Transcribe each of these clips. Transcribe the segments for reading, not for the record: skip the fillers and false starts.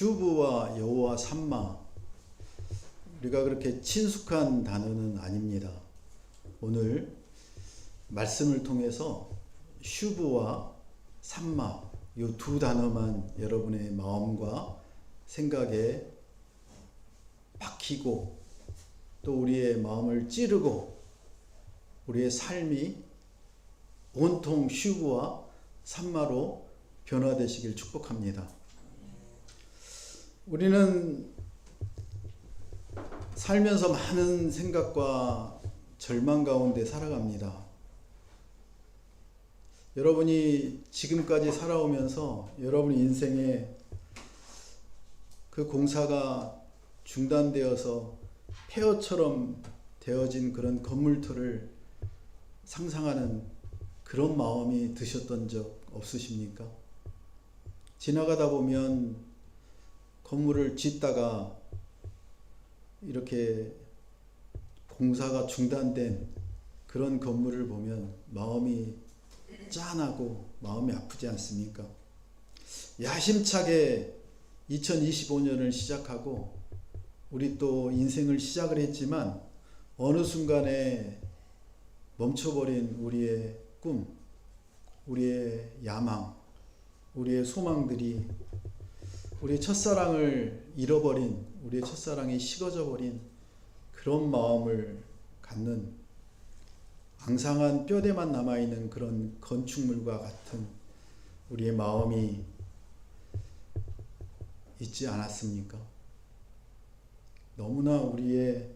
튜브와 여호와 삼마, 우리가 그렇게 친숙한 단어는 아닙니다. 오늘 말씀을 통해서 슈브와 삼마 이 두 단어만 여러분의 마음과 생각에 박히고 또 우리의 마음을 찌르고 우리의 삶이 온통 슈브와 삼마로 변화되시길 축복합니다. 우리는 살면서 많은 생각과 절망 가운데 살아갑니다. 여러분이 지금까지 살아오면서 여러분 인생에 그 공사가 중단되어서 폐허처럼 되어진 그런 건물터를 상상하는 그런 마음이 드셨던 적 없으십니까? 지나가다 보면 건물을 짓다가 이렇게 공사가 중단된 그런 건물을 보면 마음이 짠하고 마음이 아프지 않습니까? 야심차게 2025년을 시작하고 우리 또 인생을 시작을 했지만 어느 순간에 멈춰버린 우리의 꿈, 우리의 야망, 우리의 소망들이 우리의 첫사랑을 잃어버린, 우리의 첫사랑이 식어져 버린 그런 마음을 갖는 앙상한 뼈대만 남아있는 그런 건축물과 같은 우리의 마음이 있지 않았습니까? 너무나 우리의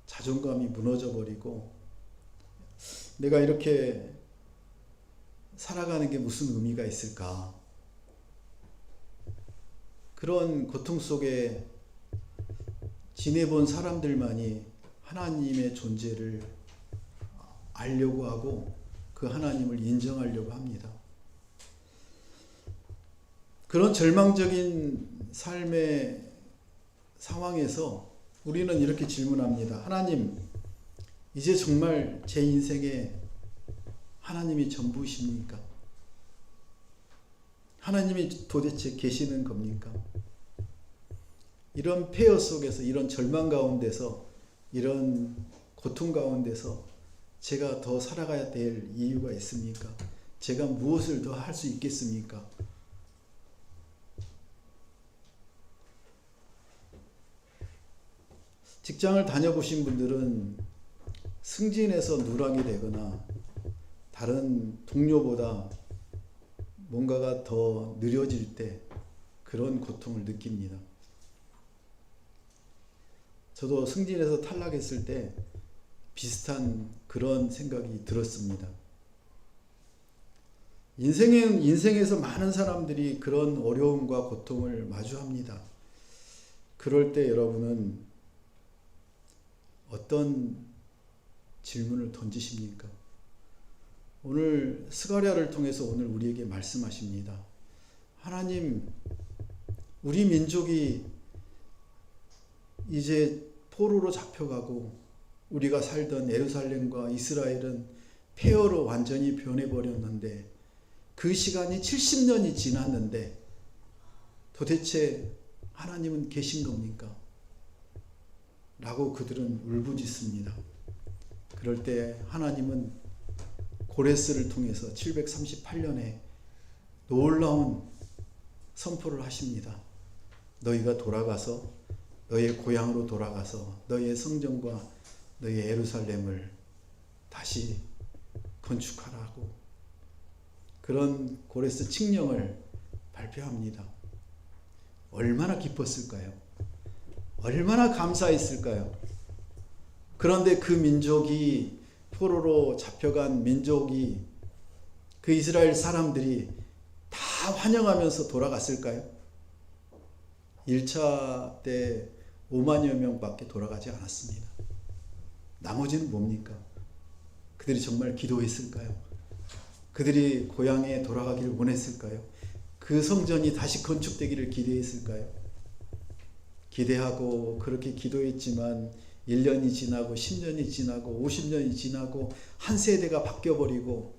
자존감이 무너져 버리고 내가 이렇게 살아가는 게 무슨 의미가 있을까? 그런 고통 속에 지내본 사람들만이 하나님의 존재를 알려고 하고 그 하나님을 인정하려고 합니다. 그런 절망적인 삶의 상황에서 우리는 이렇게 질문합니다. 하나님, 이제 정말 제 인생에 하나님이 전부이십니까? 하나님이 도대체 계시는 겁니까? 이런 폐허 속에서, 이런 절망 가운데서, 이런 고통 가운데서 제가 더 살아가야 될 이유가 있습니까? 제가 무엇을 더 할 수 있겠습니까? 직장을 다녀보신 분들은 승진해서 누락이 되거나 다른 동료보다 뭔가가 더 느려질 때 그런 고통을 느낍니다. 저도 승진해서 탈락했을 때 비슷한 그런 생각이 들었습니다. 인생에서 많은 사람들이 그런 어려움과 고통을 마주합니다. 그럴 때 여러분은 어떤 질문을 던지십니까? 오늘 스가랴를 통해서 오늘 우리에게 말씀하십니다. 하나님, 우리 민족이 이제 포로로 잡혀가고 우리가 살던 예루살렘과 이스라엘은 폐허로 완전히 변해버렸는데 그 시간이 70년이 지났는데 도대체 하나님은 계신 겁니까? 라고 그들은 울부짖습니다. 그럴 때 하나님은 고레스를 통해서 738년에 놀라운 선포를 하십니다. 너희가 돌아가서 너의 고향으로 돌아가서 너의 성전과 너의 예루살렘을 다시 건축하라고 그런 고레스 칙령을 발표합니다. 얼마나 기뻤을까요? 얼마나 감사했을까요? 그런데 그 민족이 포로로 잡혀간 민족이 그 이스라엘 사람들이 다 환영하면서 돌아갔을까요? 1차 때 5만여 명밖에 돌아가지 않았습니다. 나머지는 뭡니까? 그들이 정말 기도했을까요? 그들이 고향에 돌아가기를 원했을까요? 그 성전이 다시 건축되기를 기대했을까요? 기대하고 그렇게 기도했지만 1년이 지나고 10년이 지나고 50년이 지나고 한 세대가 바뀌어버리고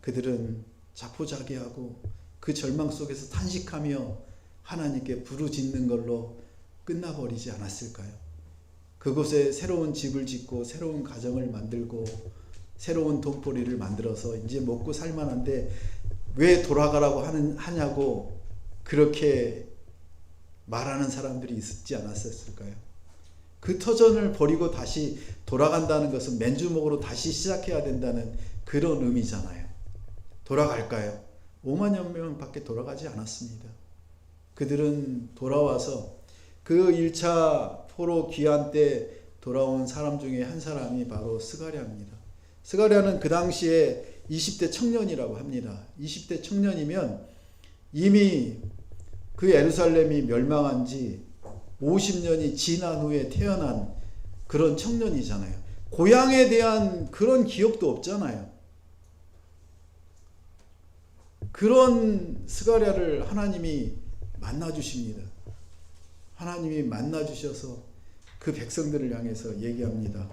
그들은 자포자기하고 그 절망 속에서 탄식하며 하나님께 부르짖는 걸로 끝나버리지 않았을까요? 그곳에 새로운 집을 짓고 새로운 가정을 만들고 새로운 돈벌이를 만들어서 이제 먹고 살만한데 왜 돌아가라고 하냐고 그렇게 말하는 사람들이 있지 않았을까요? 그 터전을 버리고 다시 돌아간다는 것은 맨주먹으로 다시 시작해야 된다는 그런 의미잖아요. 돌아갈까요? 5만여 명밖에 돌아가지 않았습니다. 그들은 돌아와서 그 1차 포로 귀환 때 돌아온 사람 중에 한 사람이 바로 스가랴입니다. 스가랴는 그 당시에 20대 청년이라고 합니다. 20대 청년이면 이미 그 예루살렘이 멸망한 지 50년이 지난 후에 태어난 그런 청년이잖아요. 고향에 대한 그런 기억도 없잖아요. 그런 스가랴를 하나님이 만나 주십니다. 하나님이 만나 주셔서 그 백성들을 향해서 얘기합니다.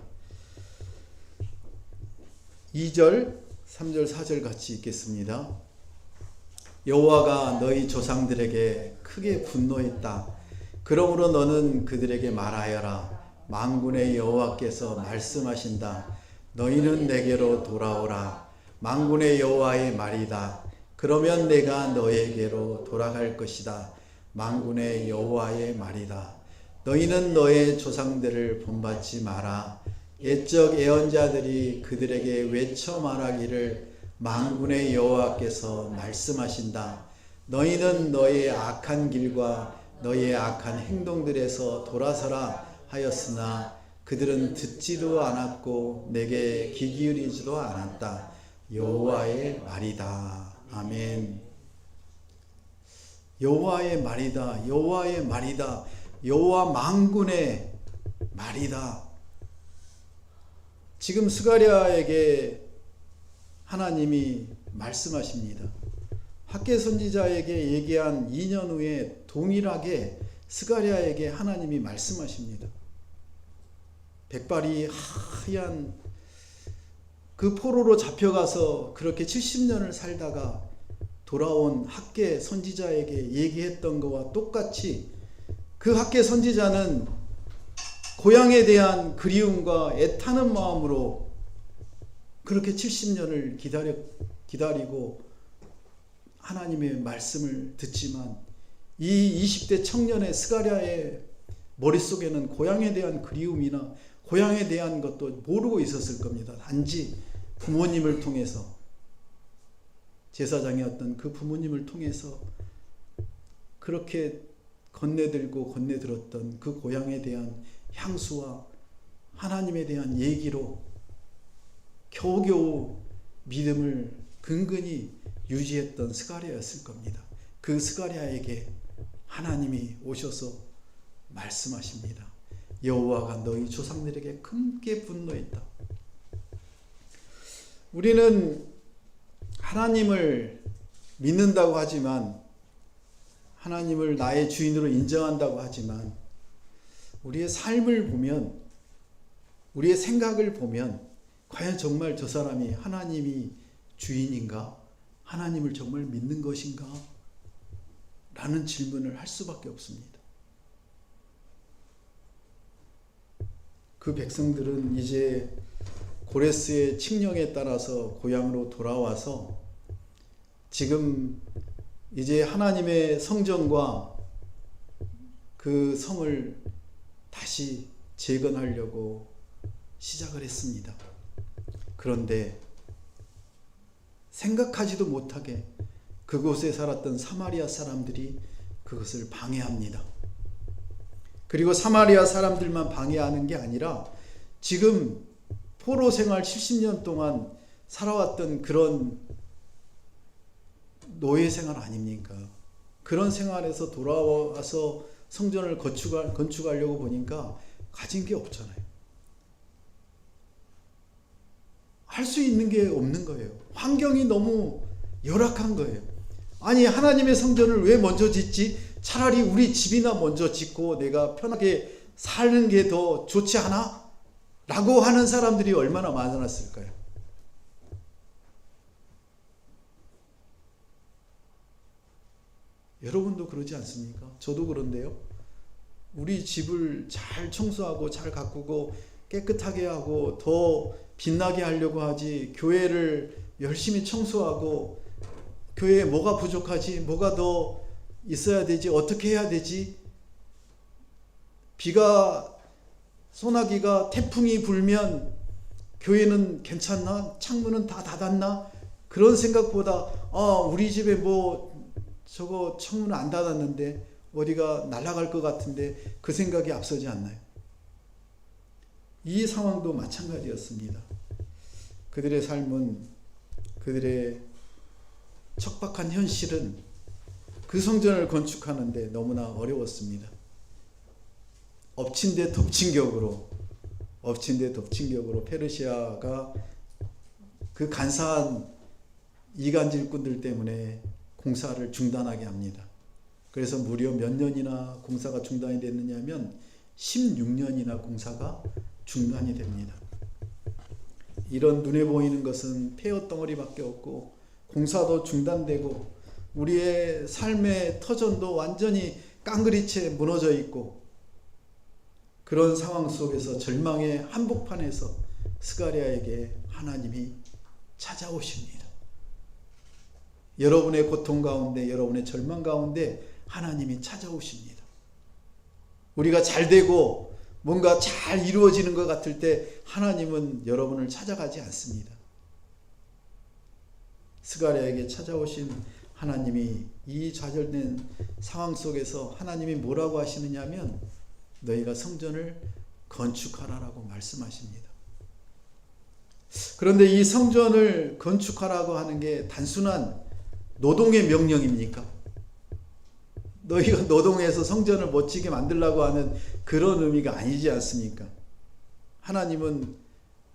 2절, 3절, 4절 같이 읽겠습니다. 여호와가 너희 조상들에게 크게 분노했다. 그러므로 너는 그들에게 말하여라. 만군의 여호와께서 말씀하신다. 너희는 내게로 돌아오라. 만군의 여호와의 말이다. 그러면 내가 너에게로 돌아갈 것이다. 만군의 여호와의 말이다. 너희는 너의 조상들을 본받지 마라. 옛적 예언자들이 그들에게 외쳐 말하기를 만군의 여호와께서 말씀하신다. 너희는 너의 악한 길과 너의 악한 행동들에서 돌아서라 하였으나 그들은 듣지도 않았고 내게 귀 기울이지도 않았다. 여호와의 말이다. 아멘. 여호와의 말이다. 여호와의 말이다. 여호와 만군의 말이다. 지금 스가랴에게 하나님이 말씀하십니다. 학개 선지자에게 얘기한 2년 후에 동일하게 스가랴에게 하나님이 말씀하십니다. 백발이 하얀 그 포로로 잡혀가서 그렇게 70년을 살다가 돌아온 학개 선지자에게 얘기했던 것과 똑같이 그 학개 선지자는 고향에 대한 그리움과 애타는 마음으로 그렇게 70년을 기다리고 하나님의 말씀을 듣지만 이 20대 청년의 스가랴의 머릿속에는 고향에 대한 그리움이나 고향에 대한 것도 모르고 있었을 겁니다. 단지 부모님을 통해서 제사장이었던 그 부모님을 통해서 그렇게 건네들었던 그 고향에 대한 향수와 하나님에 대한 얘기로 겨우겨우 믿음을 근근히 유지했던 스가랴였을 겁니다. 그 스가랴에게 하나님이 오셔서 말씀하십니다. 여호와가 너희 조상들에게 크게 분노했다. 우리는 하나님을 믿는다고 하지만 하나님을 나의 주인으로 인정한다고 하지만 우리의 삶을 보면 우리의 생각을 보면 과연 정말 저 사람이 하나님이 주인인가? 하나님을 정말 믿는 것인가? 라는 질문을 할 수밖에 없습니다. 그 백성들은 이제 고레스의 칙령에 따라서 고향으로 돌아와서 지금 이제 하나님의 성전과 그 성을 다시 재건하려고 시작을 했습니다. 그런데 생각하지도 못하게 그곳에 살았던 사마리아 사람들이 그것을 방해합니다. 그리고 사마리아 사람들만 방해하는 게 아니라 지금 포로 생활 70년 동안 살아왔던 그런 노예 생활 아닙니까? 그런 생활에서 돌아와서 성전을 건축하려고 보니까 가진 게 없잖아요. 할 수 있는 게 없는 거예요. 환경이 너무 열악한 거예요. 아니 하나님의 성전을 왜 먼저 짓지? 차라리 우리 집이나 먼저 짓고 내가 편하게 사는 게 더 좋지 않아? 라고 하는 사람들이 얼마나 많았을까요? 여러분도 그러지 않습니까? 저도 그런데요. 우리 집을 잘 청소하고 잘 가꾸고 깨끗하게 하고 더 빛나게 하려고 하지, 교회를 열심히 청소하고 교회에 뭐가 부족하지, 뭐가 더 있어야 되지, 어떻게 해야 되지, 비가, 소나기가, 태풍이 불면 교회는 괜찮나? 창문은 다 닫았나? 그런 생각보다 우리 집에 뭐 저거 창문 안 닫았는데 어디가 날아갈 것 같은데, 그 생각이 앞서지 않나요? 이 상황도 마찬가지였습니다. 그들의 삶은, 그들의 척박한 현실은 그 성전을 건축하는데 너무나 어려웠습니다. 엎친 데 덮친 격으로 페르시아가 그 간사한 이간질꾼들 때문에 공사를 중단하게 합니다. 그래서 무려 몇 년이나 공사가 중단이 됐느냐 하면 16년이나 공사가 중단이 됩니다. 이런 눈에 보이는 것은 폐허 덩어리밖에 없고, 공사도 중단되고, 우리의 삶의 터전도 완전히 깡그리채 무너져 있고, 그런 상황 속에서 절망의 한복판에서 스가랴에게 하나님이 찾아오십니다. 여러분의 고통 가운데, 여러분의 절망 가운데 하나님이 찾아오십니다. 우리가 잘 되고 뭔가 잘 이루어지는 것 같을 때 하나님은 여러분을 찾아가지 않습니다. 스가랴에게 찾아오신 하나님이 이 좌절된 상황 속에서 하나님이 뭐라고 하시느냐 하면, 너희가 성전을 건축하라라고 말씀하십니다. 그런데 이 성전을 건축하라고 하는 게 단순한 노동의 명령입니까? 너희가 노동해서 성전을 멋지게 만들려고 하는 그런 의미가 아니지 않습니까? 하나님은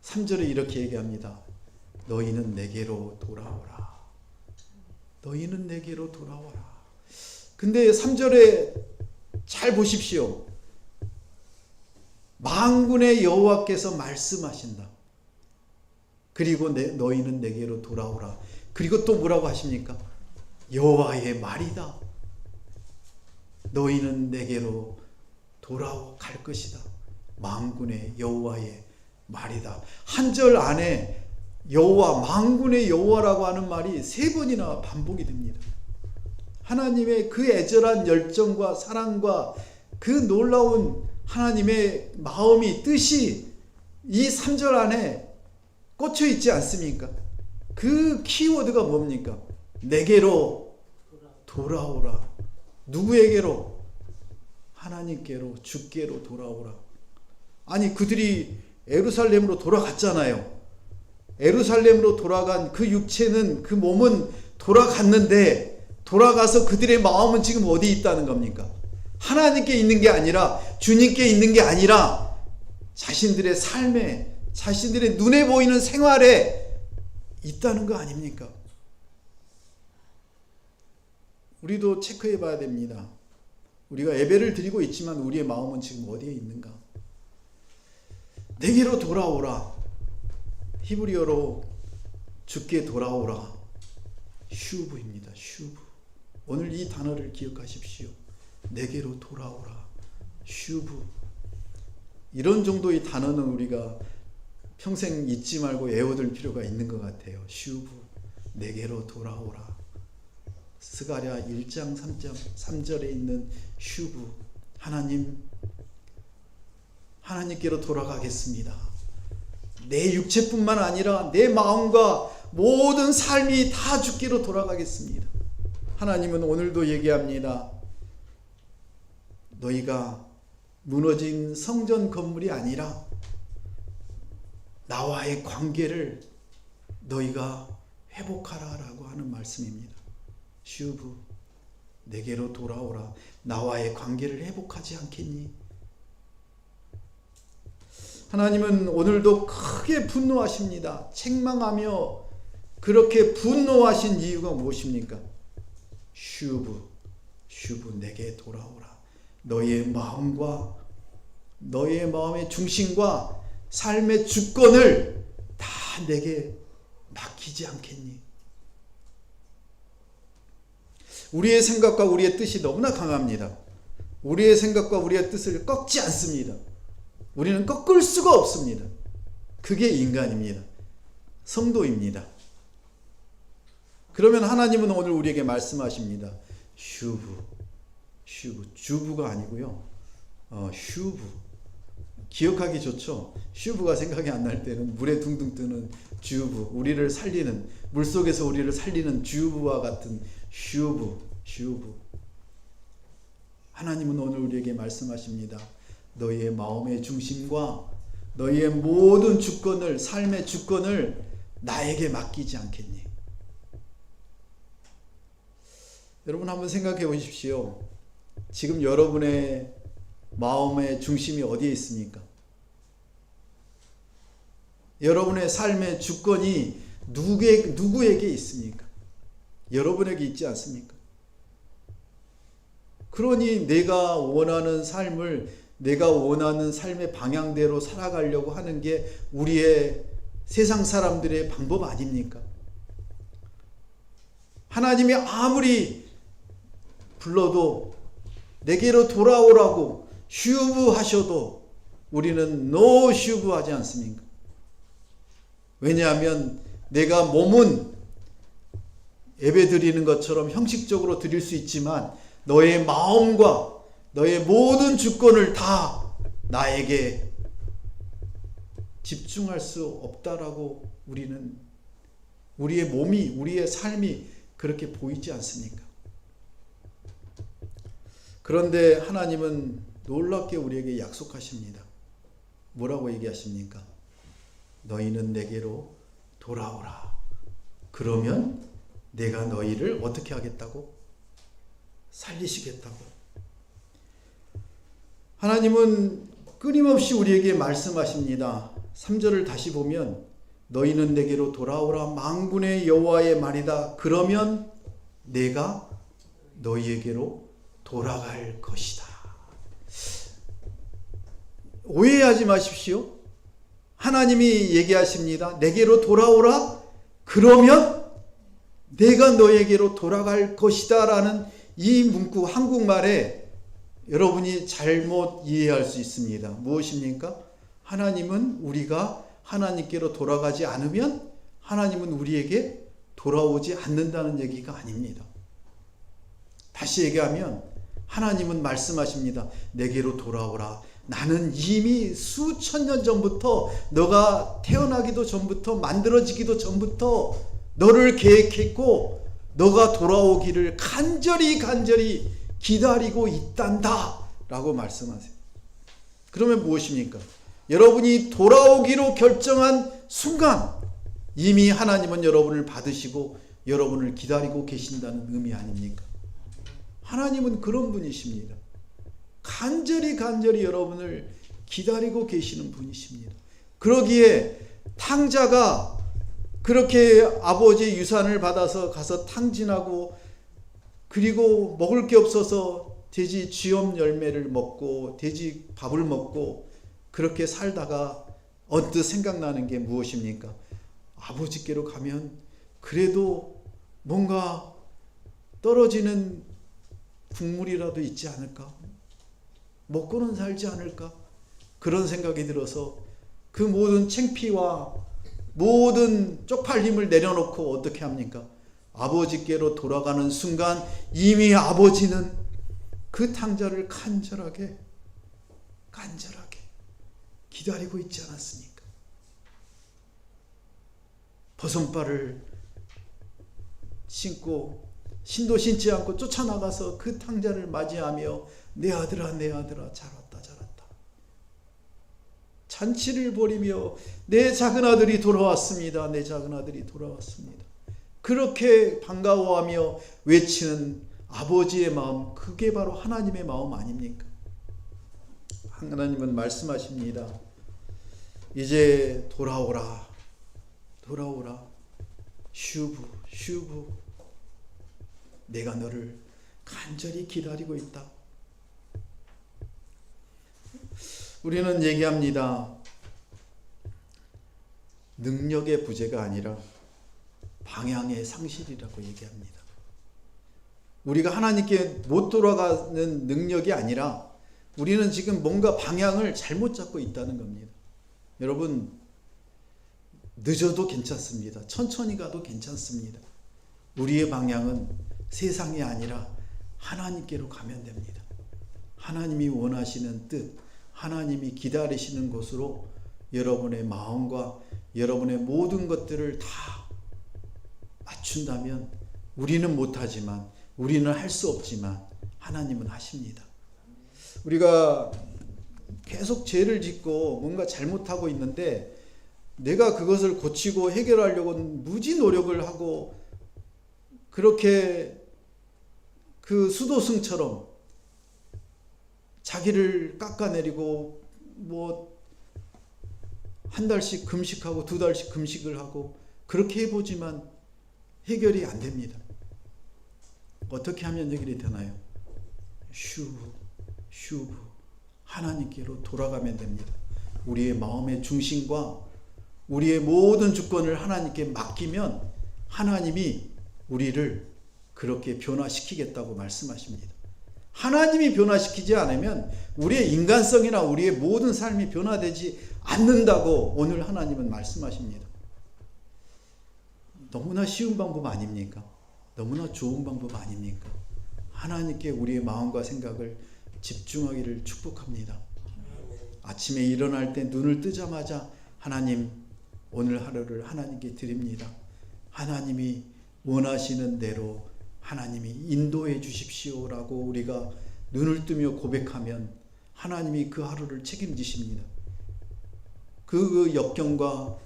3절에 이렇게 얘기합니다. 너희는 내게로 돌아오라. 너희는 내게로 돌아오라. 근데 3절에 잘 보십시오. 만군의 여호와께서 말씀하신다. 그리고 너희는 내게로 돌아오라. 그리고 또 뭐라고 하십니까? 여호와의 말이다. 너희는 내게로 돌아갈 것이다. 만군의 여호와의 말이다. 한 절 안에 여호와, 만군의 여호와라고 하는 말이 3번이나 반복이 됩니다. 하나님의 그 애절한 열정과 사랑과 그 놀라운 하나님의 마음이, 뜻이 이 3절 안에 꽂혀 있지 않습니까? 그 키워드가 뭡니까? 내게로 돌아오라. 누구에게로? 하나님께로, 주께로 돌아오라. 아니, 그들이 예루살렘으로 돌아갔잖아요. 예루살렘으로 돌아간 그 육체는, 그 몸은 돌아갔는데, 돌아가서 그들의 마음은 지금 어디 있다는 겁니까? 하나님께 있는 게 아니라, 주님께 있는 게 아니라 자신들의 삶에, 자신들의 눈에 보이는 생활에 있다는 거 아닙니까? 우리도 체크해 봐야 됩니다. 우리가 예배를 드리고 있지만 우리의 마음은 지금 어디에 있는가? 내게로 돌아오라. 히브리어로 주께 돌아오라. 슈브입니다. 슈브. 오늘 이 단어를 기억하십시오. 내게로 돌아오라. 슈브. 이런 정도의 단어는 우리가 평생 잊지 말고 외워둘 필요가 있는 것 같아요. 슈브. 내게로 돌아오라. 스가랴 1장 3절에 있는 슈브. 하나님께로 돌아가겠습니다. 내 육체뿐만 아니라 내 마음과 모든 삶이 다 주께로 돌아가겠습니다. 하나님은 오늘도 얘기합니다. 너희가 무너진 성전 건물이 아니라 나와의 관계를 너희가 회복하라라고 하는 말씀입니다. 슈브, 내게로 돌아오라. 나와의 관계를 회복하지 않겠니? 하나님은 오늘도 크게 분노하십니다. 책망하며 그렇게 분노하신 이유가 무엇입니까? 슈브, 내게 돌아오라. 너의 마음과 너의 마음의 중심과 삶의 주권을 다 내게 맡기지 않겠니? 우리의 생각과 우리의 뜻이 너무나 강합니다. 우리의 생각과 우리의 뜻을 꺾지 않습니다. 우리는 꺾을 수가 없습니다. 그게 인간입니다. 성도입니다. 그러면 하나님은 오늘 우리에게 말씀하십니다. 주부가 아니고요. 슈브. 기억하기 좋죠. 슈브가 생각이 안 날 때는 물에 둥둥 뜨는 주부, 우리를 살리는, 물속에서 우리를 살리는 주부와 같은 슈브. 하나님은 오늘 우리에게 말씀하십니다. 너희의 마음의 중심과 너희의 모든 주권을, 삶의 주권을 나에게 맡기지 않겠니? 여러분 한번 생각해 보십시오. 지금 여러분의 마음의 중심이 어디에 있습니까? 여러분의 삶의 주권이 누구에게 있습니까? 여러분에게 있지 않습니까? 그러니 내가 원하는 삶을, 내가 원하는 삶의 방향대로 살아가려고 하는 게 우리의 세상 사람들의 방법 아닙니까? 하나님이 아무리 불러도 내게로 돌아오라고 슈브하셔도 우리는 노 슈브하지 않습니까? 왜냐하면 내가 몸은 예배 드리는 것처럼 형식적으로 드릴 수 있지만 너의 마음과 너의 모든 주권을 다 나에게 집중할 수 없다라고 우리는, 우리의 몸이, 우리의 삶이 그렇게 보이지 않습니까? 그런데 하나님은 놀랍게 우리에게 약속하십니다. 뭐라고 얘기하십니까? 너희는 내게로 돌아오라. 그러면 내가 너희를 어떻게 하겠다고? 살리시겠다고. 하나님은 끊임없이 우리에게 말씀하십니다. 3절을 다시 보면 너희는 내게로 돌아오라. 만군의 여호와의 말이다. 그러면 내가 너희에게로 돌아갈 것이다. 오해하지 마십시오. 하나님이 얘기하십니다. 내게로 돌아오라. 그러면 내가 너에게로 돌아갈 것이다 라는 이 문구 한국말에 여러분이 잘못 이해할 수 있습니다. 무엇입니까? 하나님은 우리가 하나님께로 돌아가지 않으면 하나님은 우리에게 돌아오지 않는다는 얘기가 아닙니다. 다시 얘기하면 하나님은 말씀하십니다. 내게로 돌아오라. 나는 이미 수천 년 전부터, 너가 태어나기도 전부터, 만들어지기도 전부터 너를 계획했고 너가 돌아오기를 간절히 기다리고 있단다 라고 말씀하세요. 그러면 무엇입니까? 여러분이 돌아오기로 결정한 순간 이미 하나님은 여러분을 받으시고 여러분을 기다리고 계신다는 의미 아닙니까? 하나님은 그런 분이십니다. 간절히 여러분을 기다리고 계시는 분이십니다. 그러기에 탕자가 그렇게 아버지의 유산을 받아서 가서 탕진하고 그리고 먹을 게 없어서 돼지 쥐염 열매를 먹고 돼지 밥을 먹고 그렇게 살다가 언뜻 생각나는 게 무엇입니까? 아버지께로 가면 그래도 뭔가 떨어지는 국물이라도 있지 않을까? 먹고는 살지 않을까? 그런 생각이 들어서 그 모든 창피와 모든 쪽팔림을 내려놓고 어떻게 합니까? 아버지께로 돌아가는 순간 이미 아버지는 그 탕자를 간절하게 기다리고 있지 않았습니까? 버선발을 신고 신도 신지 않고 쫓아나가서 그 탕자를 맞이하며 내 아들아 잘 왔다. 잔치를 벌이며 내 작은 아들이 돌아왔습니다. 그렇게 반가워하며 외치는 아버지의 마음, 그게 바로 하나님의 마음 아닙니까? 하나님은 말씀하십니다. 이제 돌아오라. 슈브. 내가 너를 간절히 기다리고 있다. 우리는 얘기합니다. 능력의 부재가 아니라 방향의 상실이라고 얘기합니다. 우리가 하나님께 못 돌아가는 능력이 아니라 우리는 지금 뭔가 방향을 잘못 잡고 있다는 겁니다. 여러분, 늦어도 괜찮습니다. 천천히 가도 괜찮습니다. 우리의 방향은 세상이 아니라 하나님께로 가면 됩니다. 하나님이 원하시는 뜻, 하나님이 기다리시는 곳으로 여러분의 마음과 여러분의 모든 것들을 다 맞춘다면, 우리는 못하지만, 우리는 할 수 없지만 하나님은 하십니다. 우리가 계속 죄를 짓고 뭔가 잘못하고 있는데 내가 그것을 고치고 해결하려고 무지 노력을 하고 그렇게 그 수도승처럼 자기를 깎아내리고 뭐 한 달씩 금식하고 두 달씩 금식을 하고 그렇게 해보지만 해결이 안 됩니다. 어떻게 하면 해결이 되나요? 슈브 하나님께로 돌아가면 됩니다. 우리의 마음의 중심과 우리의 모든 주권을 하나님께 맡기면 하나님이 우리를 그렇게 변화시키겠다고 말씀하십니다. 하나님이 변화시키지 않으면 우리의 인간성이나 우리의 모든 삶이 변화되지 않는다고 오늘 하나님은 말씀하십니다. 너무나 쉬운 방법 아닙니까? 너무나 좋은 방법 아닙니까? 하나님께 우리의 마음과 생각을 집중하기를 축복합니다. 아침에 일어날 때 눈을 뜨자마자 하나님, 오늘 하루를 하나님께 드립니다. 하나님이 원하시는 대로 하나님이 인도해 주십시오라고 우리가 눈을 뜨며 고백하면 하나님이 그 하루를 책임지십니다. 그 역경과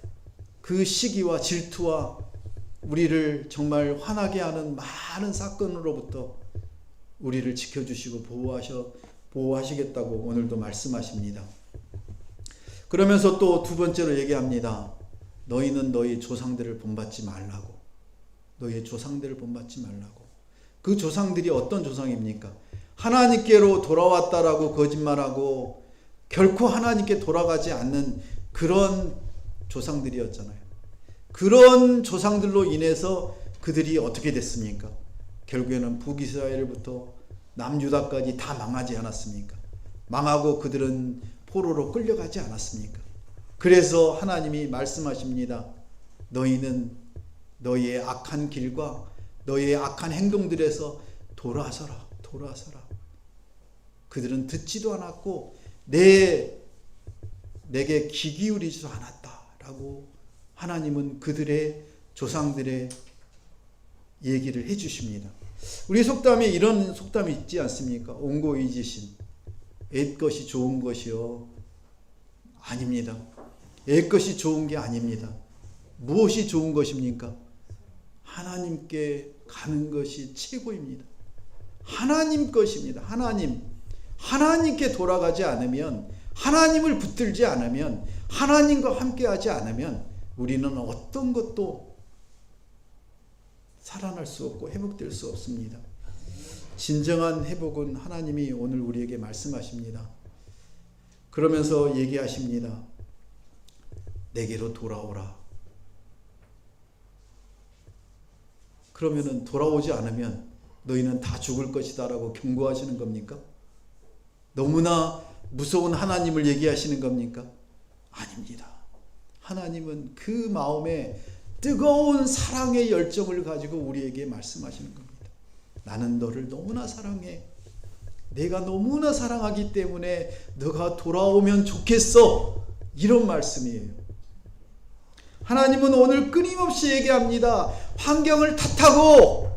그 시기와 질투와 우리를 정말 화나게 하는 많은 사건으로부터 우리를 지켜주시고 보호하시겠다고 오늘도 말씀하십니다. 그러면서 또 두 번째로 얘기합니다. 너희는 너희 조상들을 본받지 말라고. 너희의 조상들을 본받지 말라고. 그 조상들이 어떤 조상입니까? 하나님께로 돌아왔다라고 거짓말하고 결코 하나님께 돌아가지 않는 그런 조상들이었잖아요. 그런 조상들로 인해서 그들이 어떻게 됐습니까? 결국에는 북이스라엘부터 남유다까지 다 망하지 않았습니까? 망하고 그들은 포로로 끌려가지 않았습니까? 그래서 하나님이 말씀하십니다. 너희는 너희의 악한 길과 너희의 악한 행동들에서 돌아서라. 그들은 듣지도 않았고 내게 귀 기울이지도 않았다라고 하나님은 그들의 조상들의 얘기를 해주십니다. 우리 속담에 이런 속담이 있지 않습니까? 옹고이지신, 옛 것이 좋은 것이요. 아닙니다. 옛 것이 좋은 게 아닙니다. 무엇이 좋은 것입니까? 하나님께 가는 것이 최고입니다. 하나님 것입니다. 하나님께 돌아가지 않으면, 하나님을 붙들지 않으면, 하나님과 함께하지 않으면 우리는 어떤 것도 살아날 수 없고 회복될 수 없습니다. 진정한 회복은 하나님이 오늘 우리에게 말씀하십니다. 그러면서 얘기하십니다. 내게로 돌아오라. 그러면은 돌아오지 않으면 너희는 다 죽을 것이다 라고 경고하시는 겁니까? 너무나 무서운 하나님을 얘기하시는 겁니까? 아닙니다. 하나님은 그 마음에 뜨거운 사랑의 열정을 가지고 우리에게 말씀하시는 겁니다. 나는 너를 너무나 사랑해. 내가 너무나 사랑하기 때문에 너가 돌아오면 좋겠어. 이런 말씀이에요. 하나님은 오늘 끊임없이 얘기합니다. 환경을 탓하고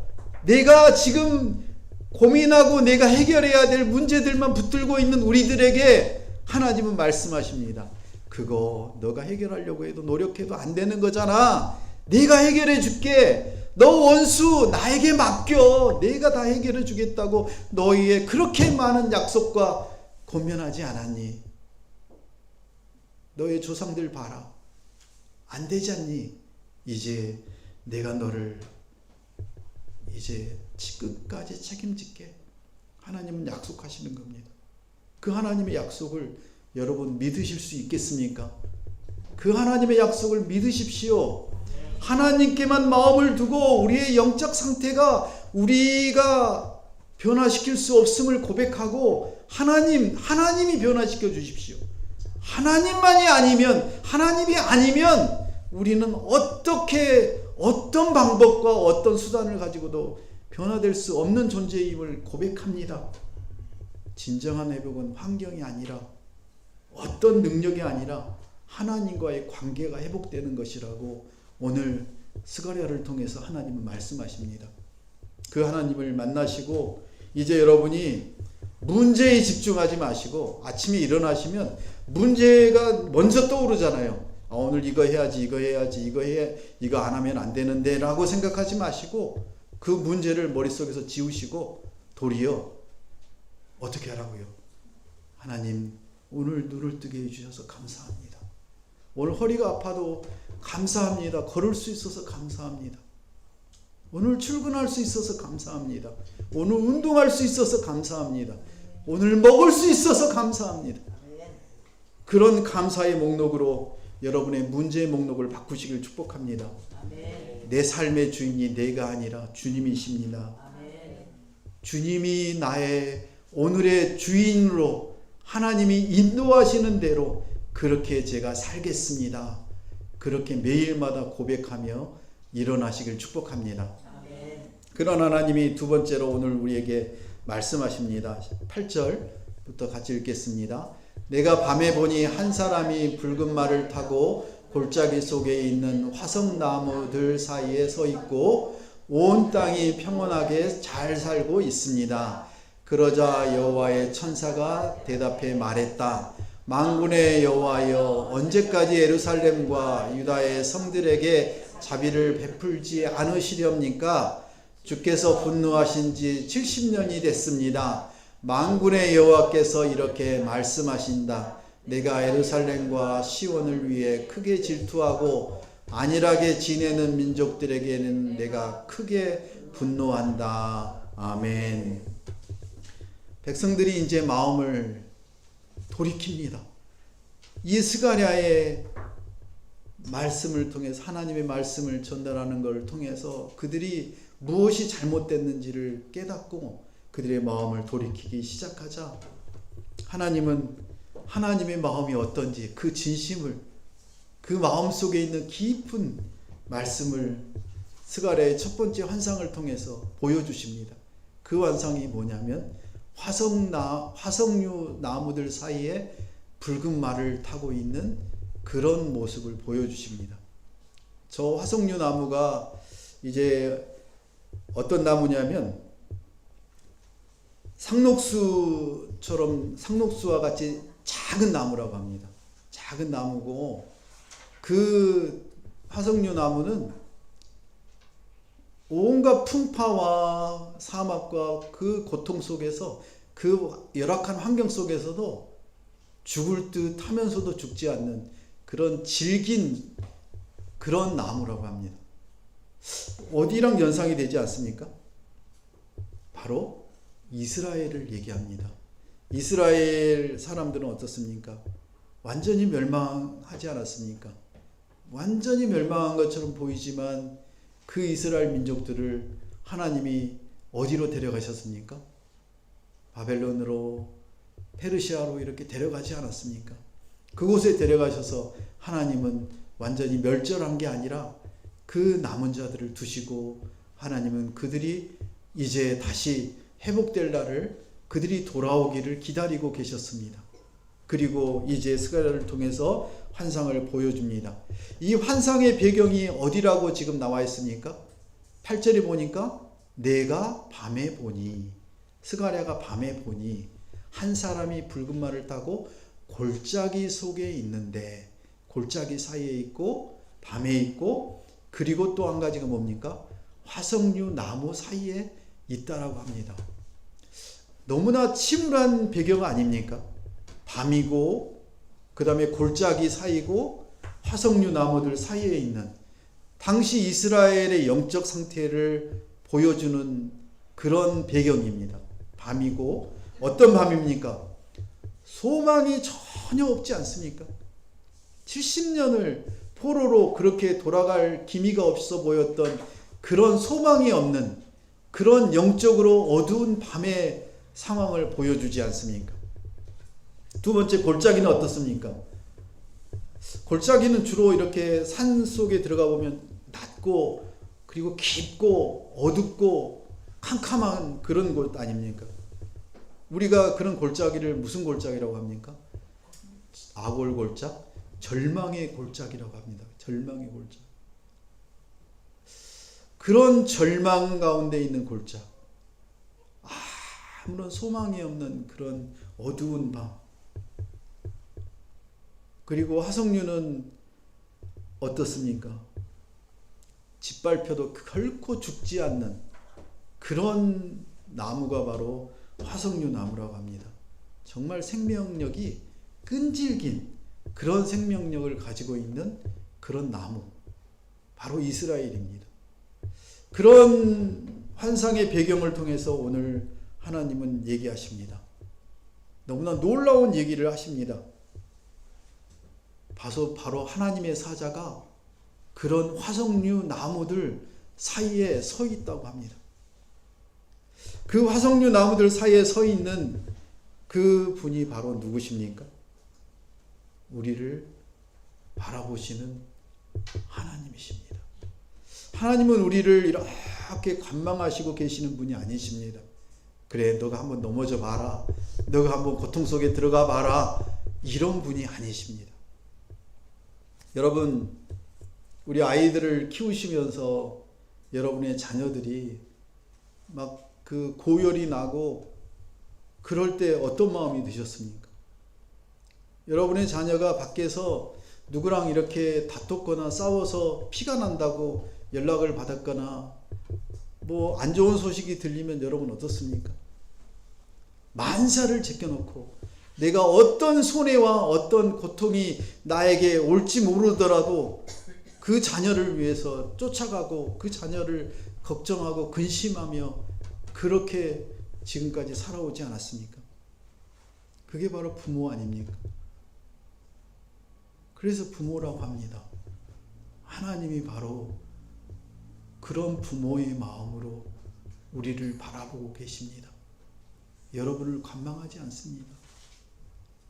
내가 지금 고민하고 내가 해결해야 될 문제들만 붙들고 있는 우리들에게 하나님은 말씀하십니다. 그거 너가 해결하려고 해도 노력해도 안 되는 거잖아. 내가 해결해 줄게. 너 원수 나에게 맡겨. 내가 다 해결해 주겠다고 너희의 그렇게 많은 약속과 권면하지 않았니? 너의 조상들 봐라. 안 되지 않니? 이제 내가 너를 이제 끝까지 책임질게. 하나님은 약속하시는 겁니다. 그 하나님의 약속을 여러분 믿으실 수 있겠습니까? 그 하나님의 약속을 믿으십시오. 하나님께만 마음을 두고 우리의 영적 상태가 우리가 변화시킬 수 없음을 고백하고 하나님이 변화시켜 주십시오. 하나님이 아니면 우리는 어떤 방법과 어떤 수단을 가지고도 변화될 수 없는 존재임을 고백합니다. 진정한 회복은 환경이 아니라 어떤 능력이 아니라 하나님과의 관계가 회복되는 것이라고 오늘 스가랴를 통해서 하나님은 말씀하십니다. 그 하나님을 만나시고 이제 여러분이 문제에 집중하지 마시고 아침에 일어나시면 문제가 먼저 떠오르잖아요. 오늘 이거 해야지, 이거 안 하면 안 되는데 라고 생각하지 마시고 그 문제를 머릿속에서 지우시고 도리어 어떻게 하라고요? 하나님, 오늘 눈을 뜨게 해주셔서 감사합니다. 오늘 허리가 아파도 감사합니다. 걸을 수 있어서 감사합니다. 오늘 출근할 수 있어서 감사합니다. 오늘 운동할 수 있어서 감사합니다. 오늘 먹을 수 있어서 감사합니다. 그런 감사의 목록으로 여러분의 문제의 목록을 바꾸시길 축복합니다. 내 삶의 주인이 내가 아니라 주님이십니다. 주님이 나의 오늘의 주인으로 하나님이 인도하시는 대로 그렇게 제가 살겠습니다. 그렇게 매일마다 고백하며 일어나시길 축복합니다. 그런 하나님이 두 번째로 오늘 우리에게 말씀하십니다. 8절부터 같이 읽겠습니다. 내가 밤에 보니 한 사람이 붉은 말을 타고 골짜기 속에 있는 화석나무들 사이에 서 있고 온 땅이 평온하게 잘 살고 있습니다. 그러자 여호와의 천사가 대답해 말했다. 만군의 여호와여, 언제까지 예루살렘과 유다의 성들에게 자비를 베풀지 않으시렵니까? 주께서 분노하신 지 70년이 됐습니다. 만군의 여호와께서 이렇게 말씀하신다. 내가 예루살렘과 시온을 위해 크게 질투하고 안일하게 지내는 민족들에게는 내가 크게 분노한다. 아멘. 백성들이 이제 마음을 돌이킵니다. 이 스가랴의 말씀을 통해서 하나님의 말씀을 전달하는 것을 통해서 그들이 무엇이 잘못됐는지를 깨닫고 그들의 마음을 돌이키기 시작하자 하나님은 하나님의 마음이 어떤지 그 진심을 그 마음 속에 있는 깊은 말씀을 스가랴의 첫 번째 환상을 통해서 보여주십니다. 그 환상이 뭐냐면 화석류 나무들 사이에 붉은 말을 타고 있는 그런 모습을 보여주십니다. 저 화석류 나무가 이제 어떤 나무냐면 상록수와 같이 작은 나무라고 합니다. 작은 나무고 그 화석류 나무는 온갖 풍파와 사막과 그 고통 속에서 그 열악한 환경 속에서도 죽을 듯 하면서도 죽지 않는 그런 질긴 그런 나무라고 합니다. 어디랑 연상이 되지 않습니까? 바로 이스라엘을 얘기합니다. 이스라엘 사람들은 어떻습니까? 완전히 멸망하지 않았습니까? 완전히 멸망한 것처럼 보이지만 그 이스라엘 민족들을 하나님이 어디로 데려가셨습니까? 바벨론으로, 페르시아로 이렇게 데려가지 않았습니까? 그곳에 데려가셔서 하나님은 완전히 멸절한 게 아니라 그 남은 자들을 두시고 하나님은 그들이 이제 다시 회복될 날을 그들이 돌아오기를 기다리고 계셨습니다. 그리고 이제 스가랴를 통해서 환상을 보여줍니다. 이 환상의 배경이 어디라고 지금 나와 있습니까? 8절에 보니까 내가 밤에 보니, 스가랴가 밤에 보니 한 사람이 붉은 말을 타고 골짜기 속에 있는데, 골짜기 사이에 있고 밤에 있고, 그리고 또 한 가지가 뭡니까? 화석류 나무 사이에 있다라고 합니다. 너무나 침울한 배경 아닙니까? 밤이고 그 다음에 골짜기 사이고 화석류 나무들 사이에 있는 당시 이스라엘의 영적 상태를 보여주는 그런 배경입니다. 밤이고 어떤 밤입니까? 소망이 전혀 없지 않습니까? 70년을 포로로 그렇게 돌아갈 기미가 없어 보였던 그런 소망이 없는 그런 영적으로 어두운 밤의 상황을 보여주지 않습니까? 두 번째, 골짜기는 어떻습니까? 골짜기는 주로 이렇게 산 속에 들어가 보면 낮고 그리고 깊고 어둡고 캄캄한 그런 곳 아닙니까? 우리가 그런 골짜기를 무슨 골짜기라고 합니까? 아골골짝? 절망의 골짜기라고 합니다. 절망의 골짝. 그런 절망 가운데 있는 골짝, 아무런 소망이 없는 그런 어두운 밤. 그리고 화석류는 어떻습니까? 짓밟혀도 결코 죽지 않는 그런 나무가 바로 화석류 나무라고 합니다. 정말 생명력이 끈질긴 그런 생명력을 가지고 있는 그런 나무, 바로 이스라엘입니다. 그런 환상의 배경을 통해서 오늘 하나님은 얘기하십니다. 너무나 놀라운 얘기를 하십니다. 바로 하나님의 사자가 그런 화석류 나무들 사이에 서 있다고 합니다. 그 화석류 나무들 사이에 서 있는 그 분이 바로 누구십니까? 우리를 바라보시는 하나님이십니다. 하나님은 우리를 이렇게 관망하시고 계시는 분이 아니십니다. 그래, 너가 한번 넘어져 봐라, 너가 한번 고통 속에 들어가 봐라, 이런 분이 아니십니다. 여러분, 우리 아이들을 키우시면서 여러분의 자녀들이 막 그 고열이 나고 그럴 때 어떤 마음이 드셨습니까? 여러분의 자녀가 밖에서 누구랑 이렇게 다퉜거나 싸워서 피가 난다고 연락을 받았거나 뭐 안 좋은 소식이 들리면 여러분 어떻습니까? 만사를 제껴놓고 내가 어떤 손해와 어떤 고통이 나에게 올지 모르더라도 그 자녀를 위해서 쫓아가고 그 자녀를 걱정하고 근심하며 그렇게 지금까지 살아오지 않았습니까? 그게 바로 부모 아닙니까? 그래서 부모라고 합니다. 하나님이 바로 그런 부모의 마음으로 우리를 바라보고 계십니다. 여러분을 관망하지 않습니다.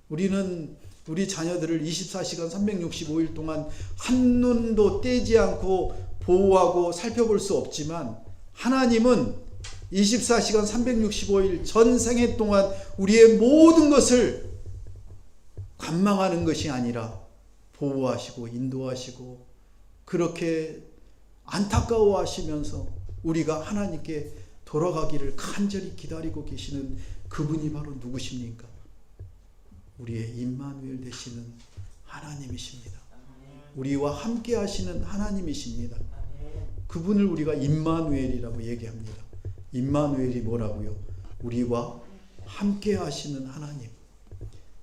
우리는 우리 자녀들을 24시간 365일 동안 한눈도 떼지 않고 보호하고 살펴볼 수 없지만 하나님은 24시간 365일 전 생애 동안 우리의 모든 것을 관망하는 것이 아니라 보호하시고 인도하시고 그렇게 안타까워하시면서 우리가 하나님께 돌아가기를 간절히 기다리고 계시는 그분이 바로 누구십니까? 우리의 임마누엘 되시는 하나님이십니다. 우리와 함께 하시는 하나님이십니다. 그분을 우리가 임마누엘이라고 얘기합니다. 임마누엘이 뭐라고요? 우리와 함께 하시는 하나님.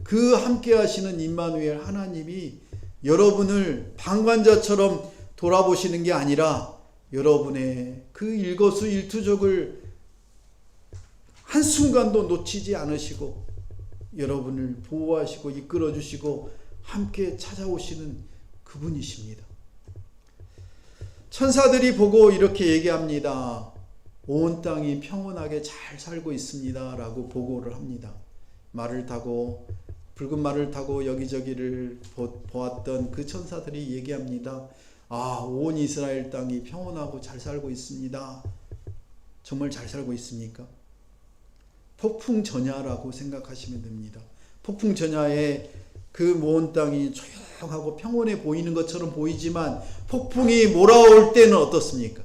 그 함께 하시는 임마누엘 하나님이 여러분을 방관자처럼 돌아보시는 게 아니라 여러분의 그 일거수일투족을 한순간도 놓치지 않으시고 여러분을 보호하시고 이끌어주시고 함께 찾아오시는 그분이십니다. 천사들이 보고 이렇게 얘기합니다. 온 땅이 평온하게 잘 살고 있습니다 라고 보고를 합니다. 말을 타고 붉은 말을 타고 여기저기를 보았던 그 천사들이 얘기합니다. 온 이스라엘 땅이 평온하고 잘 살고 있습니다. 정말 잘 살고 있습니까? 폭풍 전야라고 생각하시면 됩니다. 폭풍 전야에 그 온 땅이 조용하고 평온해 보이는 것처럼 보이지만 폭풍이 몰아올 때는 어떻습니까?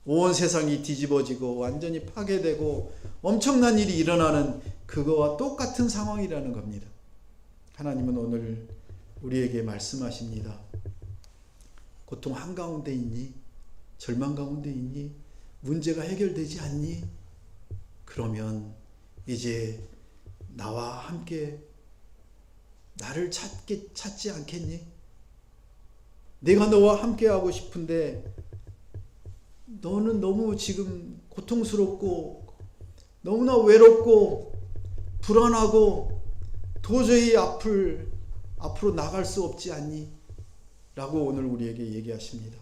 온 세상이 뒤집어지고 완전히 파괴되고 엄청난 일이 일어나는 그거와 똑같은 상황이라는 겁니다. 하나님은 오늘 우리에게 말씀하십니다. 고통 한가운데 있니? 절망 가운데 있니? 문제가 해결되지 않니? 그러면 이제 나와 함께 나를 찾지 않겠니? 내가 너와 함께 하고 싶은데 너는 너무 지금 고통스럽고 너무나 외롭고 불안하고 도저히 앞으로 나갈 수 없지 않니? 라고 오늘 우리에게 얘기하십니다.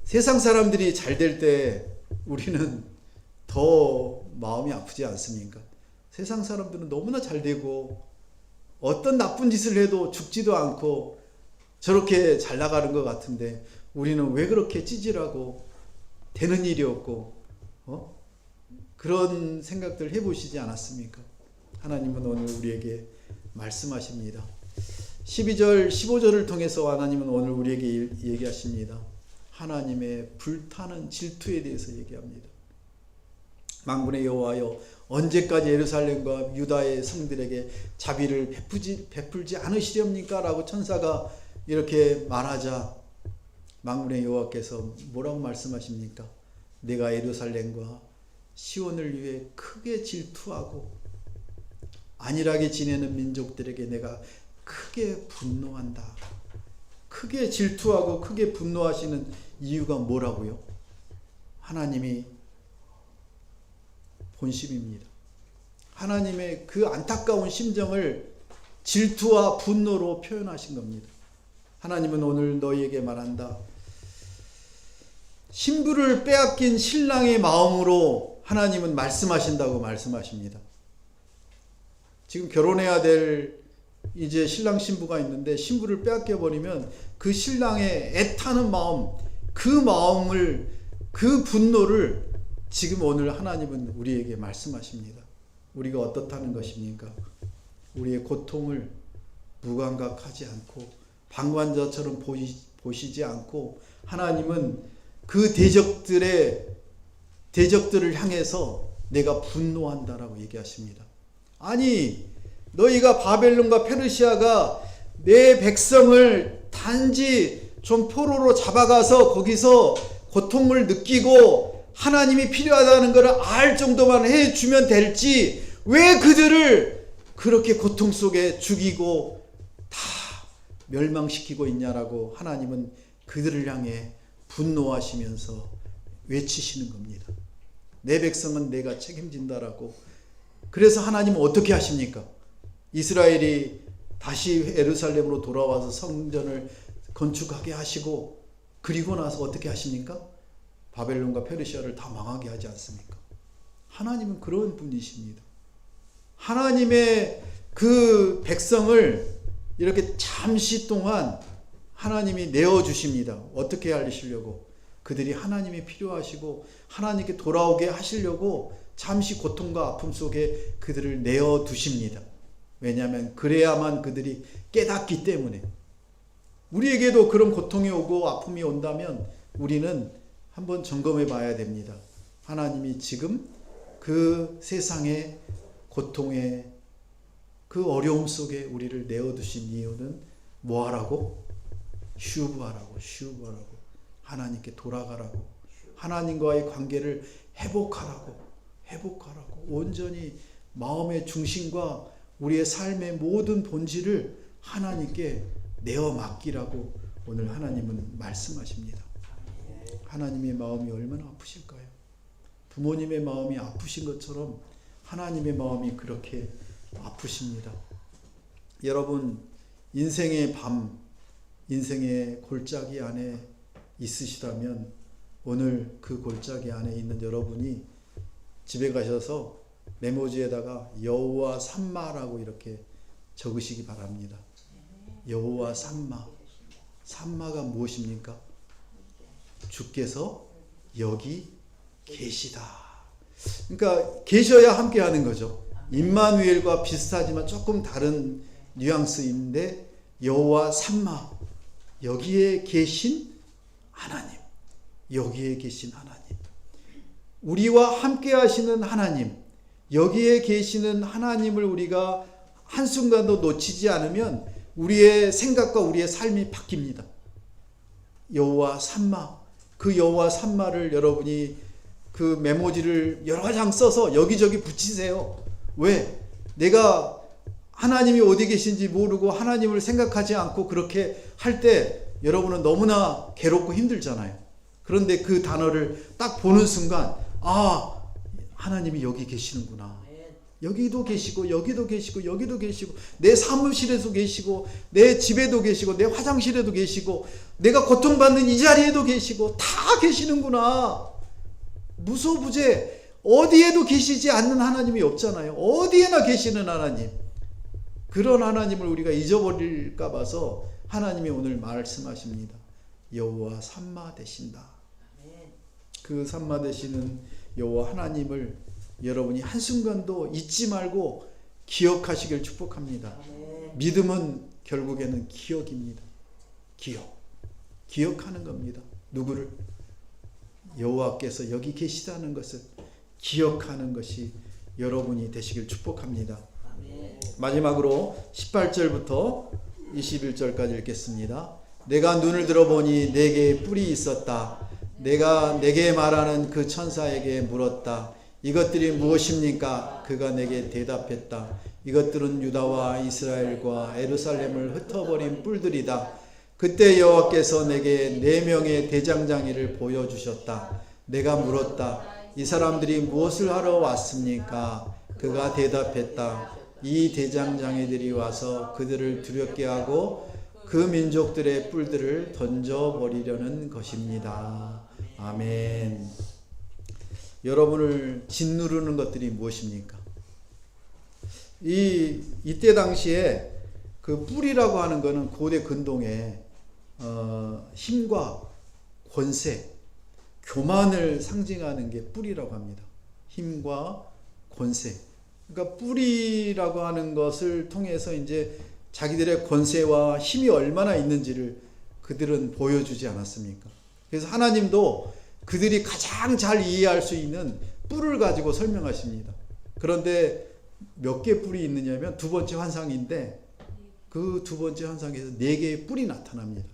세상 사람들이 잘 될 때 우리는 더 마음이 아프지 않습니까? 세상 사람들은 너무나 잘 되고 어떤 나쁜 짓을 해도 죽지도 않고 저렇게 잘 나가는 것 같은데 우리는 왜 그렇게 찌질하고 되는 일이 없고 그런 생각들 해보시지 않았습니까? 하나님은 오늘 우리에게 말씀하십니다. 12절 15절을 통해서 하나님은 오늘 우리에게 얘기하십니다. 하나님의 불타는 질투에 대해서 얘기합니다. 만군의 여호와여, 언제까지 예루살렘과 유다의 성들에게 자비를 베풀지 않으시렵니까? 라고 천사가 이렇게 말하자 만군의 여호와께서 뭐라고 말씀하십니까? 내가 예루살렘과 시온을 위해 크게 질투하고 안일하게 지내는 민족들에게 내가 크게 분노한다. 크게 질투하고 크게 분노하시는 이유가 뭐라고요? 하나님이 본심입니다. 하나님의 그 안타까운 심정을 질투와 분노로 표현하신 겁니다. 하나님은 오늘 너희에게 말한다. 신부를 빼앗긴 신랑의 마음으로 하나님은 말씀하신다고 말씀하십니다. 지금 결혼해야 될 이제 신랑 신부가 있는데 신부를 빼앗겨 버리면 그 신랑의 애타는 마음, 그 마음을, 그 분노를 지금 오늘 하나님은 우리에게 말씀하십니다. 우리가 어떻다는 것입니까? 우리의 고통을 무감각하지 않고 방관자처럼 보시지 않고 하나님은 그 대적들을 향해서 내가 분노한다라고 얘기하십니다. 아니, 너희가 바벨론과 페르시아가 내 백성을 단지 좀 포로로 잡아가서 거기서 고통을 느끼고 하나님이 필요하다는 것을 알 정도만 해주면 될지 왜 그들을 그렇게 고통 속에 죽이고 다 멸망시키고 있냐라고 하나님은 그들을 향해 분노하시면서 외치시는 겁니다. 내 백성은 내가 책임진다라고. 그래서 하나님은 어떻게 하십니까? 이스라엘이 다시 예루살렘으로 돌아와서 성전을 건축하게 하시고 그리고 나서 어떻게 하십니까? 바벨론과 페르시아를 다 망하게 하지 않습니까? 하나님은 그런 분이십니다. 하나님의 그 백성을 이렇게 잠시 동안 하나님이 내어주십니다. 어떻게 하시려고? 그들이 하나님이 필요하시고 하나님께 돌아오게 하시려고 잠시 고통과 아픔 속에 그들을 내어두십니다. 왜냐하면 그래야만 그들이 깨닫기 때문에. 우리에게도 그런 고통이 오고 아픔이 온다면 우리는 한번 점검해 봐야 됩니다. 하나님이 지금 그 세상의 고통의 그 어려움 속에 우리를 내어두신 이유는 뭐하라고? 휴브하라고. 하나님께 돌아가라고. 하나님과의 관계를 회복하라고. 온전히 마음의 중심과 우리의 삶의 모든 본질을 하나님께 내어 맡기라고 오늘 하나님은 말씀하십니다. 하나님의 마음이 얼마나 아프실까요? 부모님의 마음이 아프신 것처럼 하나님의 마음이 그렇게 아프십니다. 여러분, 인생의 밤, 인생의 골짜기 안에 있으시다면 오늘 그 골짜기 안에 있는 여러분이 집에 가셔서 메모지에다가 여호와 삼마라고 이렇게 적으시기 바랍니다. 여호와 삼마. 삼마가 무엇입니까? 주께서 여기 계시다. 그러니까 계셔야 함께 하는 거죠. 임마누엘과 비슷하지만 조금 다른 뉘앙스인데 여호와 삼마. 여기에 계신 하나님. 여기에 계신 하나님. 우리와 함께 하시는 하나님. 여기에 계시는 하나님을 우리가 한순간도 놓치지 않으면 우리의 생각과 우리의 삶이 바뀝니다. 여호와 삼마. 그 여호와 삼마를 여러분이 그 메모지를 여러 장 써서 여기저기 붙이세요. 왜? 내가 하나님이 어디 계신지 모르고 하나님을 생각하지 않고 그렇게 할 때 여러분은 너무나 괴롭고 힘들잖아요. 그런데 그 단어를 딱 보는 순간 하나님이 여기 계시는구나. 여기도 계시고 여기도 계시고 여기도 계시고 내 사무실에도 계시고 내 집에도 계시고 내 화장실에도 계시고 내가 고통받는 이 자리에도 계시고 다 계시는구나. 무소부재 어디에도 계시지 않는 하나님이 없잖아요. 어디에나 계시는 하나님. 그런 하나님을 우리가 잊어버릴까 봐서 하나님이 오늘 말씀하십니다. 여호와 삼마 되신다. 그 삼마 되시는 여호와 하나님을 여러분이 한순간도 잊지 말고 기억하시길 축복합니다. 믿음은 결국에는 기억입니다. 기억하는 겁니다. 누구를? 여호와께서 여기 계시다는 것을 기억하는 것이 여러분이 되시길 축복합니다. 마지막으로 18절부터 21절까지 읽겠습니다. 내가 눈을 들어보니 내게 뿔이 있었다. 내가 내게 말하는 그 천사에게 물었다. 이것들이 무엇입니까? 그가 내게 대답했다. 이것들은 유다와 이스라엘과 예루살렘을 흩어버린 뿔들이다. 그때 여호와께서 내게 4명의 대장장이를 보여주셨다. 내가 물었다. 이 사람들이 무엇을 하러 왔습니까? 그가 대답했다. 이 대장장이들이 와서 그들을 두렵게 하고 그 민족들의 뿔들을 던져버리려는 것입니다. 아멘. 여러분을 짓누르는 것들이 무엇입니까? 이때 당시에 그 뿔이라고 하는 것은 고대 근동의 힘과 권세, 교만을 상징하는 게 뿔이라고 합니다. 힘과 권세. 그러니까 뿔이라고 하는 것을 통해서 이제 자기들의 권세와 힘이 얼마나 있는지를 그들은 보여주지 않았습니까? 그래서 하나님도 그들이 가장 잘 이해할 수 있는 뿔을 가지고 설명하십니다. 그런데 몇 개 뿔이 있느냐면 두 번째 환상인데 그 두 번째 환상에서 4개의 뿔이 나타납니다.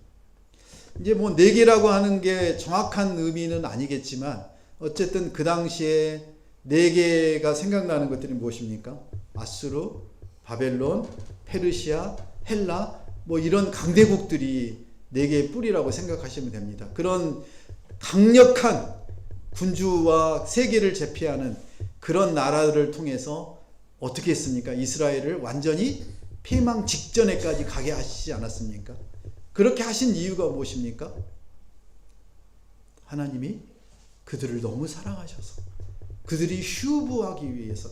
이제 뭐 4개라고 하는 게 정확한 의미는 아니겠지만 어쨌든 그 당시에 4개가 생각나는 것들이 무엇입니까? 아수르, 바벨론, 페르시아, 헬라 뭐 이런 강대국들이 4개의 뿔이라고 생각하시면 됩니다. 그런 강력한 군주와 세계를 제패하는 그런 나라를 통해서 어떻게 했습니까? 이스라엘을 완전히 패망 직전에까지 가게 하시지 않았습니까? 그렇게 하신 이유가 무엇입니까? 하나님이 그들을 너무 사랑하셔서 그들이 휴부하기 위해서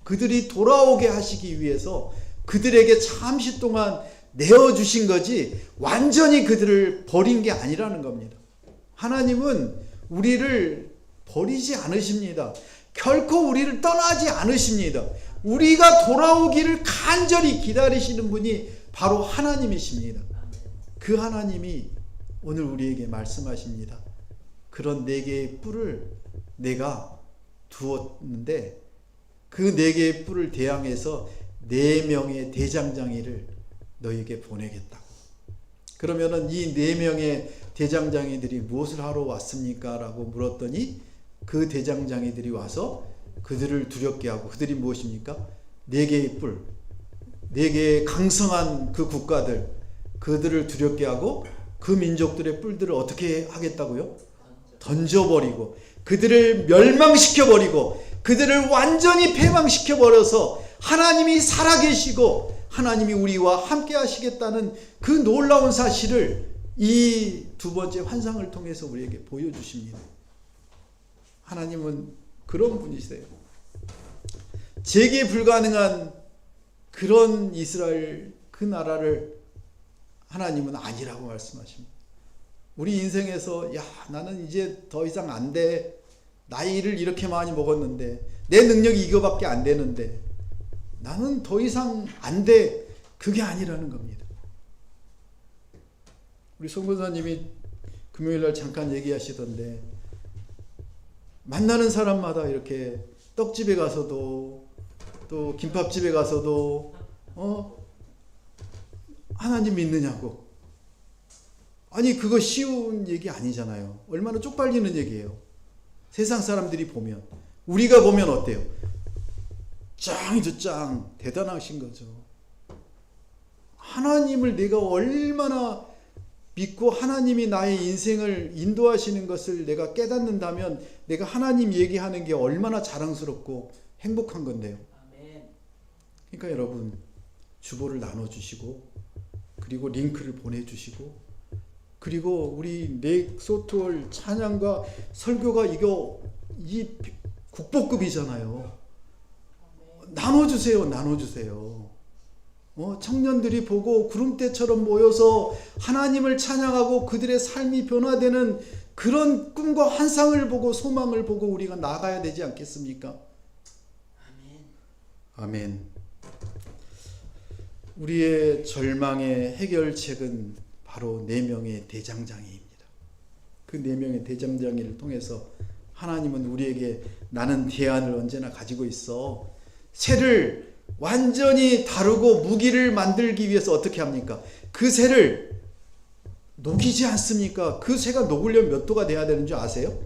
그들이 돌아오게 하시기 위해서 그들에게 잠시 동안 내어주신 거지 완전히 그들을 버린 게 아니라는 겁니다. 하나님은 우리를 버리지 않으십니다. 결코 우리를 떠나지 않으십니다. 우리가 돌아오기를 간절히 기다리시는 분이 바로 하나님이십니다. 그 하나님이 오늘 우리에게 말씀하십니다. 그런 4개의 뿔을 내가 두었는데 그 4개의 뿔을 대항해서 4명의 대장장이를 너에게 보내겠다고. 그러면은 이 4명의 대장장이들이 무엇을 하러 왔습니까? 라고 물었더니 그 대장장이들이 와서 그들을 두렵게 하고 그들이 무엇입니까? 4개의 뿔, 4개의 강성한 그 국가들 그들을 두렵게 하고 그 민족들의 뿔들을 어떻게 하겠다고요? 던져버리고 그들을 멸망시켜버리고 그들을 완전히 패망시켜버려서 하나님이 살아계시고 하나님이 우리와 함께 하시겠다는 그 놀라운 사실을 이 두 번째 환상을 통해서 우리에게 보여주십니다. 하나님은 그런 분이세요. 재개 불가능한 그런 이스라엘 그 나라를 하나님은 아니라고 말씀하십니다. 우리 인생에서 야 나는 이제 더 이상 안 돼. 나이를 이렇게 많이 먹었는데 내 능력이 이거밖에 안 되는데 나는 더 이상 안 돼. 그게 아니라는 겁니다. 우리 송근사님이 금요일날 잠깐 얘기하시던데 만나는 사람마다 이렇게 떡집에 가서도 또 김밥집에 가서도 하나님 믿느냐고. 아니 그거 쉬운 얘기 아니잖아요. 얼마나 쪽팔리는 얘기예요. 세상 사람들이 보면 우리가 보면 어때요? 짱이죠 짱. 대단하신 거죠. 하나님을 내가 얼마나 믿고 하나님이 나의 인생을 인도하시는 것을 내가 깨닫는다면 내가 하나님 얘기하는 게 얼마나 자랑스럽고 행복한 건데요. 그러니까 여러분 주보를 나눠주시고 그리고 링크를 보내주시고 그리고 우리 넥소트월 찬양과 설교가 이 국보급이잖아요. 나눠주세요. 나눠주세요. 청년들이 보고 구름대처럼 모여서 하나님을 찬양하고 그들의 삶이 변화되는 그런 꿈과 환상을 보고 소망을 보고 우리가 나가야 되지 않겠습니까? 아멘. 우리의 절망의 해결책은 바로 4명의 대장장이입니다. 그 4명의 대장장이를 통해서 하나님은 우리에게 나는 대안을 언제나 가지고 있어. 새를 완전히 다루고 무기를 만들기 위해서 어떻게 합니까? 그 새를 녹이지 않습니까? 그 새가 녹으려면 몇 도가 돼야 되는 줄 아세요?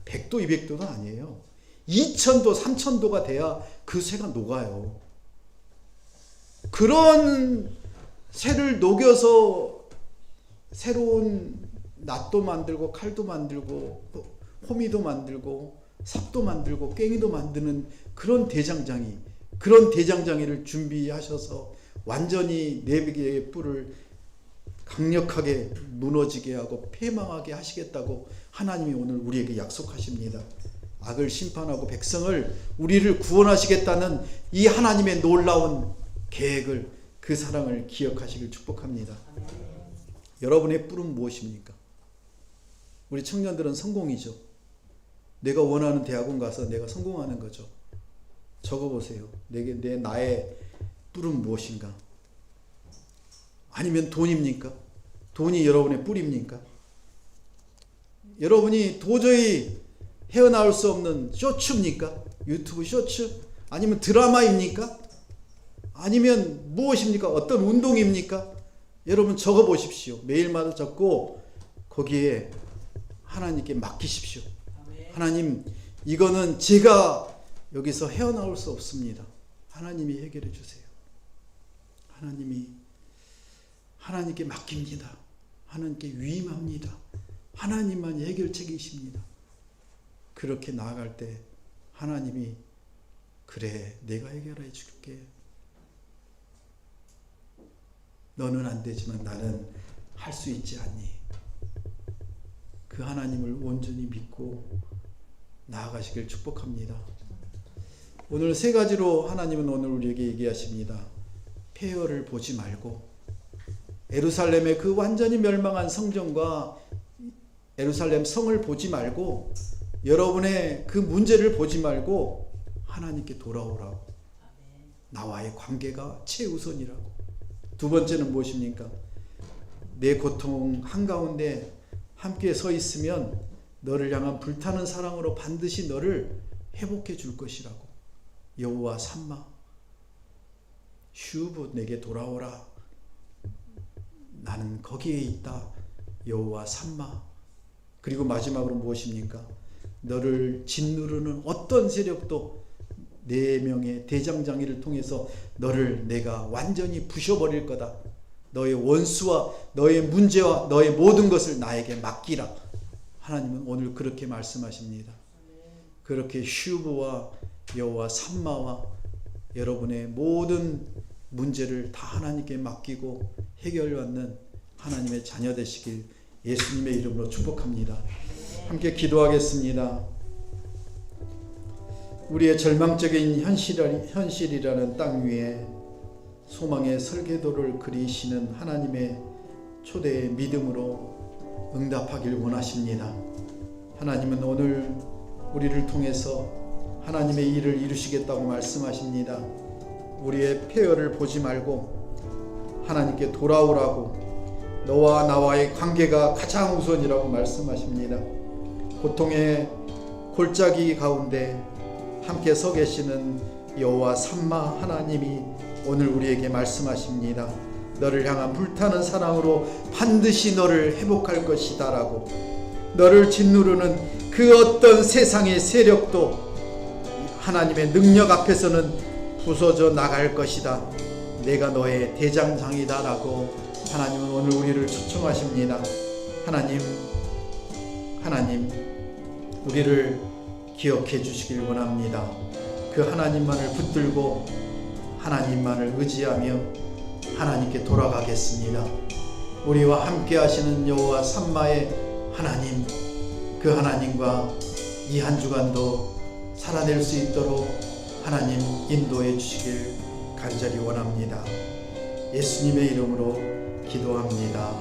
100도, 200도도 아니에요. 2000도, 3000도가 돼야 그 새가 녹아요. 그런 새를 녹여서 새로운 낫도 만들고 칼도 만들고 호미도 만들고 삽도 만들고 괭이도 만드는 그런 대장장이를 준비하셔서 완전히 4개의 뿔을 강력하게 무너지게 하고 패망하게 하시겠다고 하나님이 오늘 우리에게 약속하십니다. 악을 심판하고 백성을 우리를 구원하시겠다는 이 하나님의 놀라운 계획을, 그 사랑을 기억하시길 축복합니다. 여러분의 뿔은 무엇입니까? 우리 청년들은 성공이죠. 내가 원하는 대학원 가서 내가 성공하는 거죠. 적어보세요. 나의 뿔은 무엇인가? 아니면 돈입니까? 돈이 여러분의 뿔입니까? 여러분이 도저히 헤어나올 수 없는 쇼츠입니까? 유튜브 쇼츠? 아니면 드라마입니까? 아니면 무엇입니까? 어떤 운동입니까? 여러분 적어보십시오. 매일마다 적고 거기에 하나님께 맡기십시오. 하나님, 이거는 제가 여기서 헤어나올 수 없습니다. 하나님이 해결해 주세요. 하나님께 맡깁니다. 하나님께 위임합니다. 하나님만이 해결책이십니다. 그렇게 나아갈 때 하나님이 그래, 내가 해결해 줄게. 너는 안 되지만 나는 할 수 있지 않니? 그 하나님을 온전히 믿고 나아가시길 축복합니다. 오늘 3가지로 하나님은 오늘 우리에게 얘기하십니다. 폐허를 보지 말고, 예루살렘의 그 완전히 멸망한 성전과 예루살렘 성을 보지 말고, 여러분의 그 문제를 보지 말고 하나님께 돌아오라고. 나와의 관계가 최우선이라고. 2번째는 무엇입니까? 내 고통 한가운데 함께 서 있으면 너를 향한 불타는 사랑으로 반드시 너를 회복해 줄 것이라고. 여호와 삼마, 슈브, 내게 돌아오라. 나는 거기에 있다. 여호와 삼마. 그리고 마지막으로 무엇입니까? 너를 짓누르는 어떤 세력도 4명의 대장장이를 통해서 너를 내가 완전히 부셔버릴 거다. 너의 원수와 너의 문제와 너의 모든 것을 나에게 맡기라. 하나님은 오늘 그렇게 말씀하십니다. 그렇게 슈브와 여호와 삼마와 여러분의 모든 문제를 다 하나님께 맡기고 해결받는 하나님의 자녀 되시길 예수님의 이름으로 축복합니다. 함께 기도하겠습니다. 우리의 절망적인 현실이라는 땅 위에 소망의 설계도를 그리시는 하나님의 초대의 믿음으로 응답하길 원하십니다. 하나님은 오늘 우리를 통해서 하나님의 일을 이루시겠다고 말씀하십니다. 우리의 폐허를 보지 말고 하나님께 돌아오라고, 너와 나와의 관계가 가장 우선이라고 말씀하십니다. 고통의 골짜기 가운데 함께 서 계시는 여호와 삼마 하나님이 오늘 우리에게 말씀하십니다. 너를 향한 불타는 사랑으로 반드시 너를 회복할 것이다 라고. 너를 짓누르는 그 어떤 세상의 세력도 하나님의 능력 앞에서는 부서져 나갈 것이다. 내가 너의 대장장이다 라고 하나님은 오늘 우리를 초청하십니다. 하나님 우리를 기억해 주시길 원합니다. 그 하나님만을 붙들고 하나님만을 의지하며 하나님께 돌아가겠습니다. 우리와 함께 하시는 여호와 삼마의 하나님, 그 하나님과 이 한 주간도 살아낼 수 있도록 하나님 인도해 주시길 간절히 원합니다. 예수님의 이름으로 기도합니다.